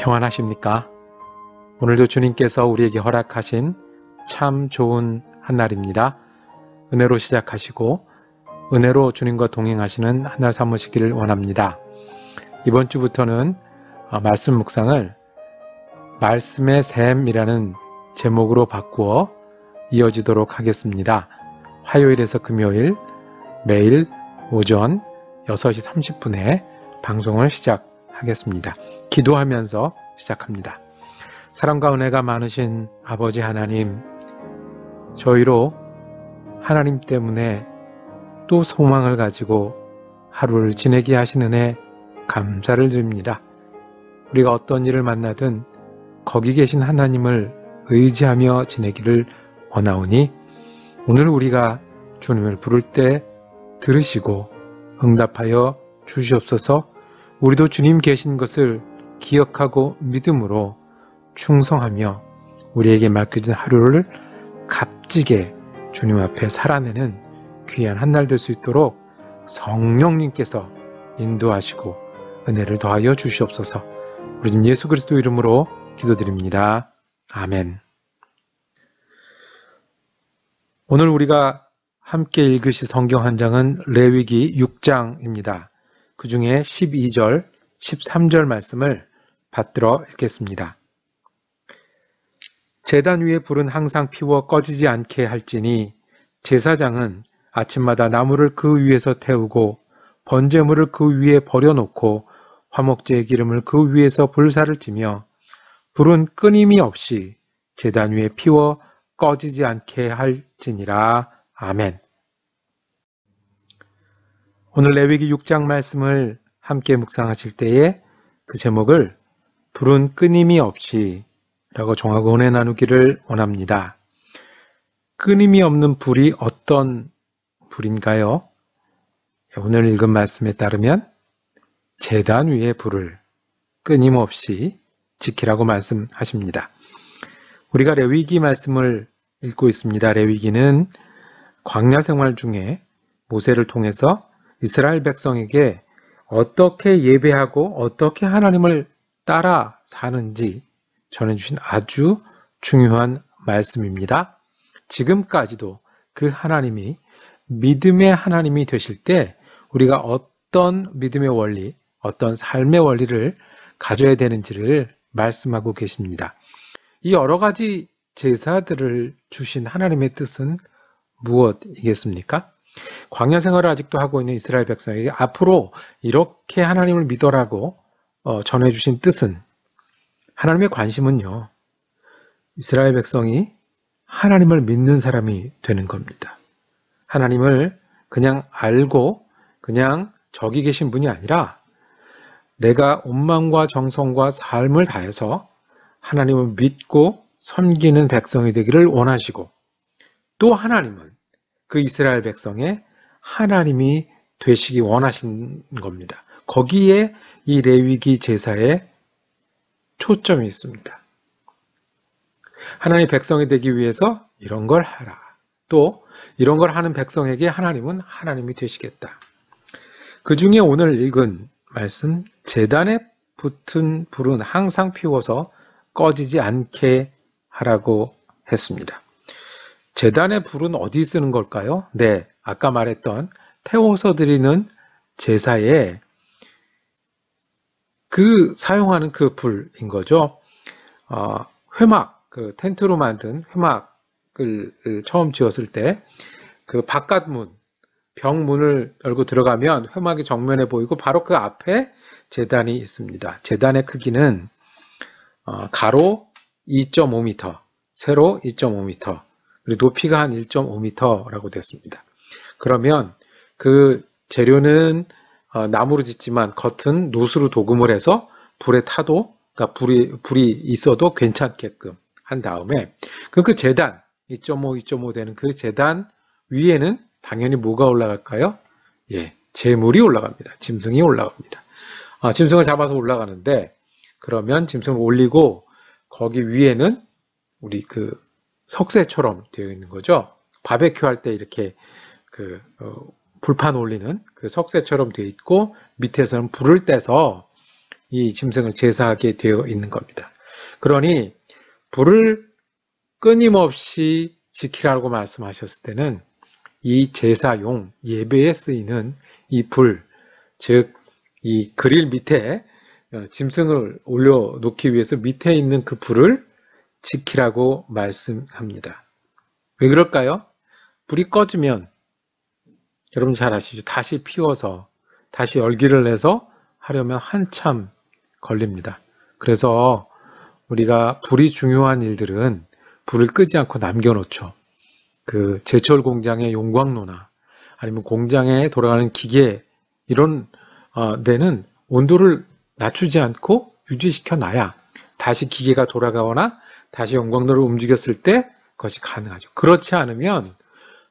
평안하십니까? 오늘도 주님께서 우리에게 허락하신 참 좋은 한날입니다. 은혜로 시작하시고 은혜로 주님과 동행하시는 한 날 삼으시기를 원합니다. 이번 주부터는 말씀 묵상을 말씀의 샘이라는 제목으로 바꾸어 이어지도록 하겠습니다. 화요일에서 금요일 매일 오전 6시 30분에 방송을 시작하겠습니다. 기도하면서 시작합니다. 사랑과 은혜가 많으신 아버지 하나님, 저희로 하나님 때문에 또 소망을 가지고 하루를 지내게 하신 은혜 감사를 드립니다. 우리가 어떤 일을 만나든 거기 계신 하나님을 의지하며 지내기를 원하오니 오늘 우리가 주님을 부를 때 들으시고 응답하여 주시옵소서. 우리도 주님 계신 것을 기억하고 믿음으로 충성하며 우리에게 맡겨진 하루를 값지게 주님 앞에 살아내는 귀한 한 날 될 수 있도록 성령님께서 인도하시고 은혜를 더하여 주시옵소서. 우리 주님 예수 그리스도 이름으로 기도드립니다. 아멘. 오늘 우리가 함께 읽으실 성경 한 장은 레위기 6장입니다. 그 중에 12절, 13절 말씀을 받들어 읽겠습니다. 제단 위에 불은 항상 피워 꺼지지 않게 할지니 제사장은 아침마다 나무를 그 위에서 태우고 번제물을 그 위에 버려놓고 화목제의 기름을 그 위에서 불사를 찌며 불은 끊임이 없이 제단 위에 피워 꺼지지 않게 할지니라. 아멘. 오늘 레위기 6장 말씀을 함께 묵상하실 때에 그 제목을 불은 끊임이 없이 라고 정하고 은혜 나누기를 원합니다. 끊임이 없는 불이 어떤 불인가요? 오늘 읽은 말씀에 따르면 제단 위의 불을 끊임없이 지키라고 말씀하십니다. 우리가 레위기 말씀을 읽고 있습니다. 레위기는 광야 생활 중에 모세를 통해서 이스라엘 백성에게 어떻게 예배하고 어떻게 하나님을 따라 사는지 전해주신 아주 중요한 말씀입니다. 지금까지도 그 하나님이 믿음의 하나님이 되실 때 우리가 어떤 믿음의 원리, 어떤 삶의 원리를 가져야 되는지를 말씀하고 계십니다. 이 여러 가지 제사들을 주신 하나님의 뜻은 무엇이겠습니까? 광야 생활을 아직도 하고 있는 이스라엘 백성에게 앞으로 이렇게 하나님을 믿어라고 전해주신 뜻은, 하나님의 관심은요, 이스라엘 백성이 하나님을 믿는 사람이 되는 겁니다. 하나님을 그냥 알고 그냥 저기 계신 분이 아니라 내가 온 마음과 정성과 삶을 다해서 하나님을 믿고 섬기는 백성이 되기를 원하시고, 또 하나님은 그 이스라엘 백성의 하나님이 되시기 원하신 겁니다. 거기에 이 레위기 제사에 초점이 있습니다. 하나님 백성이 되기 위해서 이런 걸 하라. 또 이런 걸 하는 백성에게 하나님은 하나님이 되시겠다. 그 중에 오늘 읽은 말씀, 제단에 붙은 불은 항상 피워서 꺼지지 않게 하라고 했습니다. 제단의 불은 어디 쓰는 걸까요? 네, 아까 말했던 태워서 드리는 제사에 사용하는 그 불인 거죠. 회막, 그 텐트로 만든 회막을 처음 지었을 때 그 바깥문, 벽문을 열고 들어가면 회막이 정면에 보이고 바로 그 앞에 제단이 있습니다. 제단의 크기는 가로 2.5m, 세로 2.5m, 그리고 높이가 한 1.5m라고 됐습니다. 그러면 그 재료는 나무로 짓지만 겉은 노수로 도금을 해서 불에 타도, 그러니까 불이 있어도 괜찮게끔 한 다음에 그 재단 2.5 되는 그 재단 위에는 당연히 뭐가 올라갈까요? 예, 제물이 올라갑니다. 짐승이 올라갑니다. 짐승을 잡아서 올라가는데, 그러면 짐승을 올리고 거기 위에는 우리 그 석쇠처럼 되어 있는 거죠. 바베큐 할 때 이렇게 불판 올리는 그 석쇠처럼 되어 있고, 밑에서는 불을 떼서 이 짐승을 제사하게 되어 있는 겁니다. 그러니 불을 끊임없이 지키라고 말씀하셨을 때는 이 제사용 예배에 쓰이는 이 불, 즉 이 그릴 밑에 짐승을 올려놓기 위해서 밑에 있는 그 불을 지키라고 말씀합니다. 왜 그럴까요? 불이 꺼지면 여러분 잘 아시죠? 다시 피워서 다시 열기를 내서 하려면 한참 걸립니다. 그래서 우리가 불이 중요한 일들은 불을 끄지 않고 남겨놓죠. 그 제철 공장의 용광로나 아니면 공장에 돌아가는 기계 이런 데는 온도를 낮추지 않고 유지시켜 놔야 다시 기계가 돌아가거나 다시 용광로를 움직였을 때 그것이 가능하죠. 그렇지 않으면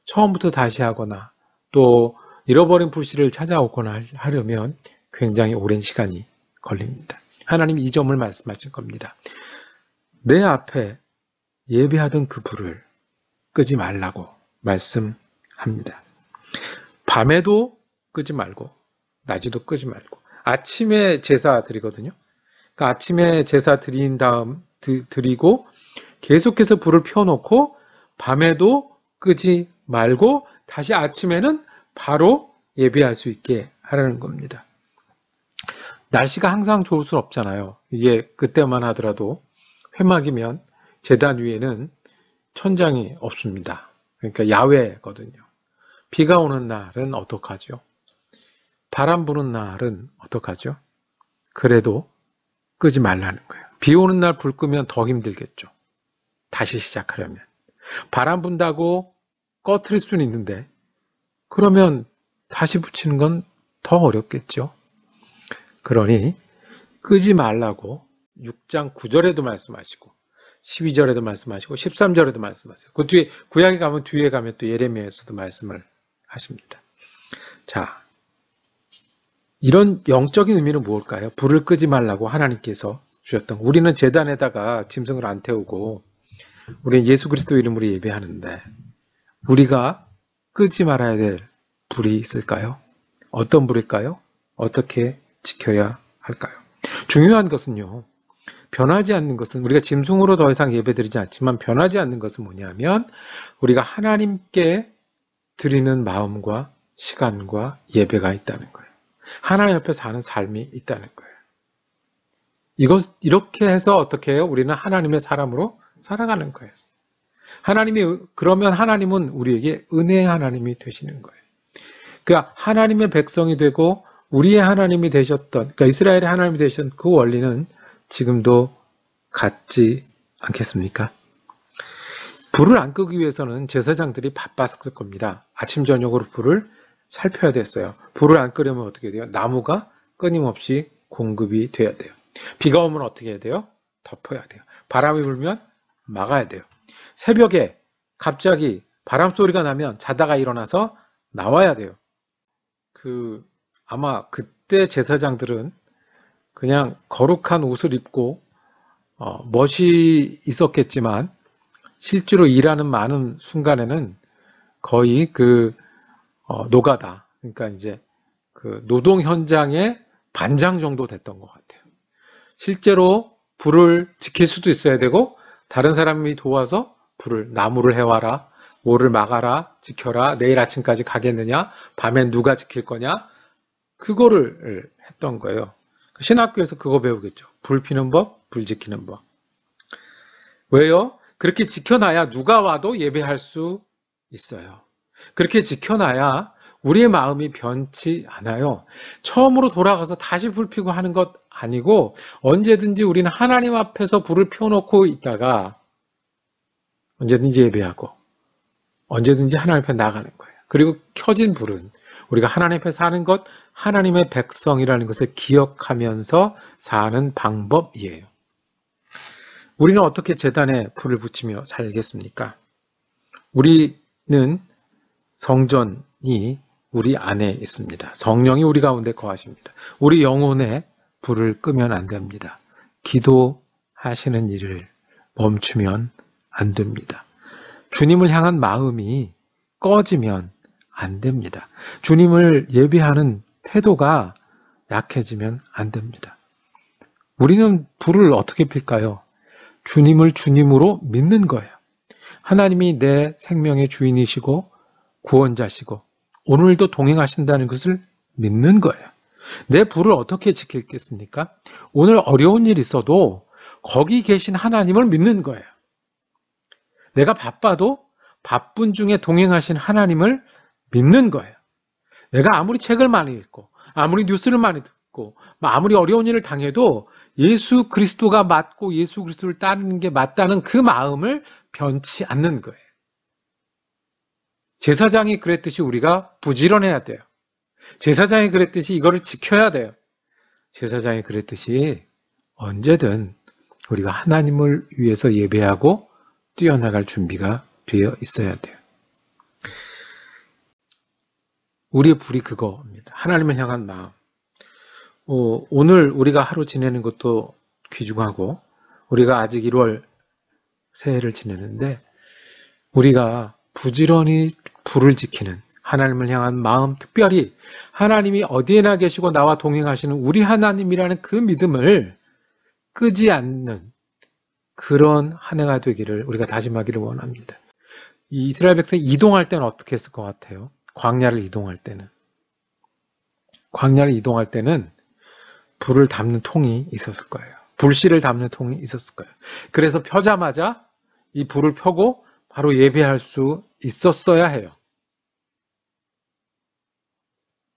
처음부터 다시 하거나 또 잃어버린 불씨를 찾아오거나 하려면 굉장히 오랜 시간이 걸립니다. 하나님이 이 점을 말씀하신 겁니다. 내 앞에 예배하던 그 불을 끄지 말라고 말씀합니다. 밤에도 끄지 말고 낮에도 끄지 말고 아침에 제사 드리거든요. 그러니까 아침에 제사 드린 다음 드리고 계속해서 불을 펴놓고 밤에도 끄지 말고 다시 아침에는 바로 예배할 수 있게 하라는 겁니다. 날씨가 항상 좋을 수는 없잖아요. 이게 그때만 하더라도 회막이면 제단 위에는 천장이 없습니다. 그러니까 야외거든요. 비가 오는 날은 어떡하죠? 바람 부는 날은 어떡하죠? 그래도 끄지 말라는 거예요. 비 오는 날 불 끄면 더 힘들겠죠. 다시 시작하려면. 바람 분다고 꺼트릴 수는 있는데 그러면 다시 붙이는 건 더 어렵겠죠. 그러니 끄지 말라고 6장 9절에도 말씀하시고 12절에도 말씀하시고 13절에도 말씀하세요. 그 뒤에 구약에 가면 뒤에 가면 또 예레미야에서도 말씀을 하십니다. 자, 이런 영적인 의미는 무엇일까요? 불을 끄지 말라고 하나님께서 주셨던, 우리는 제단에다가 짐승을 안 태우고 우리는 예수 그리스도 이름으로 예배하는데 우리가 끄지 말아야 될 불이 있을까요? 어떤 불일까요? 어떻게 지켜야 할까요? 중요한 것은요, 변하지 않는 것은, 우리가 짐승으로 더 이상 예배드리지 않지만 변하지 않는 것은 뭐냐면 우리가 하나님께 드리는 마음과 시간과 예배가 있다는 거예요. 하나님 앞에 사는 삶이 있다는 거예요. 이렇게 해서 어떻게 해요? 우리는 하나님의 사람으로 살아가는 거예요. 그러면 하나님은 우리에게 은혜의 하나님이 되시는 거예요. 그러니까 하나님의 백성이 되고 우리의 하나님이 되셨던, 그러니까 이스라엘의 하나님이 되셨던 그 원리는 지금도 같지 않겠습니까? 불을 안 끄기 위해서는 제사장들이 바빴을 겁니다. 아침 저녁으로 불을 살펴야 됐어요. 불을 안 끄려면 어떻게 돼요? 나무가 끊임없이 공급이 돼야 돼요. 비가 오면 어떻게 해야 돼요? 덮어야 돼요. 바람이 불면 막아야 돼요. 새벽에 갑자기 바람 소리가 나면 자다가 일어나서 나와야 돼요. 아마 그때 제사장들은 그냥 거룩한 옷을 입고 멋이 있었겠지만 실제로 일하는 많은 순간에는 거의 노가다, 그러니까 이제 그 노동 현장의 반장 정도 됐던 것 같아요. 실제로 불을 지킬 수도 있어야 되고 다른 사람이 도와서 나무를 해와라, 뭐를 막아라, 지켜라, 내일 아침까지 가겠느냐, 밤엔 누가 지킬 거냐, 그거를 했던 거예요. 신학교에서 그거 배우겠죠. 불 피는 법, 불 지키는 법. 왜요? 그렇게 지켜놔야 누가 와도 예배할 수 있어요. 그렇게 지켜놔야 우리의 마음이 변치 않아요. 처음으로 돌아가서 다시 불 피고 하는 것 아니고 언제든지 우리는 하나님 앞에서 불을 펴놓고 있다가 언제든지 예배하고 언제든지 하나님 앞에 나가는 거예요. 그리고 켜진 불은 우리가 하나님 앞에 사는 것, 하나님의 백성이라는 것을 기억하면서 사는 방법이에요. 우리는 어떻게 제단에 불을 붙이며 살겠습니까? 우리는 성전이 우리 안에 있습니다. 성령이 우리 가운데 거하십니다. 우리 영혼에 불을 끄면 안 됩니다. 기도하시는 일을 멈추면 안 됩니다. 주님을 향한 마음이 꺼지면 안 됩니다. 주님을 예배하는 태도가 약해지면 안 됩니다. 우리는 불을 어떻게 필까요? 주님을 주님으로 믿는 거예요. 하나님이 내 생명의 주인이시고 구원자시고 오늘도 동행하신다는 것을 믿는 거예요. 내 불을 어떻게 지키겠습니까? 오늘 어려운 일이 있어도 거기 계신 하나님을 믿는 거예요. 내가 바빠도 바쁜 중에 동행하신 하나님을 믿는 거예요. 내가 아무리 책을 많이 읽고 아무리 뉴스를 많이 듣고 아무리 어려운 일을 당해도 예수 그리스도가 맞고 예수 그리스도를 따르는 게 맞다는 그 마음을 변치 않는 거예요. 제사장이 그랬듯이 우리가 부지런해야 돼요. 제사장이 그랬듯이 이거를 지켜야 돼요. 제사장이 그랬듯이 언제든 우리가 하나님을 위해서 예배하고 뛰어나갈 준비가 되어 있어야 돼요. 우리의 불이 그거입니다. 하나님을 향한 마음. 오늘 우리가 하루 지내는 것도 귀중하고 우리가 아직 1월 새해를 지내는데 우리가 부지런히 불을 지키는 하나님을 향한 마음, 특별히 하나님이 어디에나 계시고 나와 동행하시는 우리 하나님이라는 그 믿음을 끄지 않는 그런 한 해가 되기를 우리가 다짐하기를 원합니다. 이 이스라엘 백성이 이동할 때는 어떻게 했을 것 같아요? 광야를 이동할 때는 불을 담는 통이 있었을 거예요. 불씨를 담는 통이 있었을 거예요. 그래서 펴자마자 이 불을 펴고 바로 예배할 수 있었어야 해요.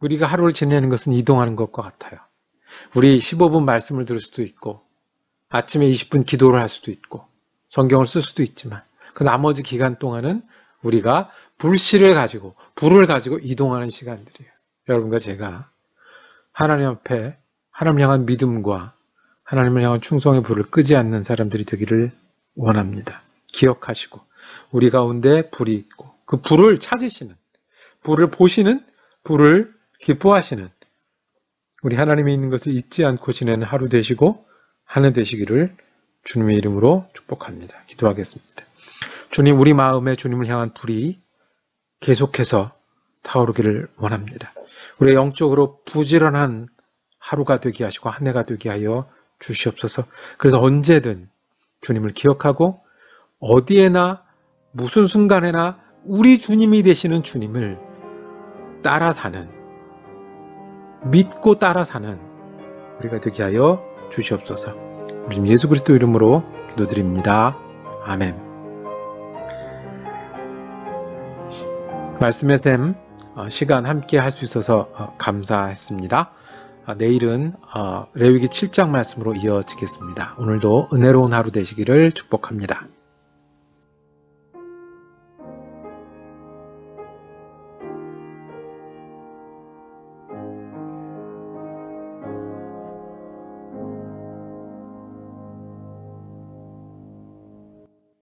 우리가 하루를 지내는 것은 이동하는 것과 같아요. 우리 15분 말씀을 들을 수도 있고 아침에 20분 기도를 할 수도 있고 성경을 쓸 수도 있지만 그 나머지 기간 동안은 우리가 불씨를 가지고 불을 가지고 이동하는 시간들이에요. 여러분과 제가 하나님 앞에 하나님 향한 믿음과 하나님을 향한 충성의 불을 끄지 않는 사람들이 되기를 원합니다. 기억하시고 우리 가운데 불이 있고 그 불을 찾으시는, 불을 보시는, 불을 기뻐하시는 우리 하나님이 있는 것을 잊지 않고 지내는 하루 되시고 한 해 되시기를 주님의 이름으로 축복합니다. 기도하겠습니다. 주님, 우리 마음에 주님을 향한 불이 계속해서 타오르기를 원합니다. 우리가 영적으로 부지런한 하루가 되게 하시고 한 해가 되게 하여 주시옵소서. 그래서 언제든 주님을 기억하고 어디에나 무슨 순간에나 우리 주님이 되시는 주님을 따라 사는, 믿고 따라 사는 우리가 되게 하여 주시옵소서. 우리 주님 예수 그리스도 이름으로 기도드립니다. 아멘. 말씀의 샘 시간 함께 할 수 있어서 감사했습니다. 내일은 레위기 7장 말씀으로 이어지겠습니다. 오늘도 은혜로운 하루 되시기를 축복합니다.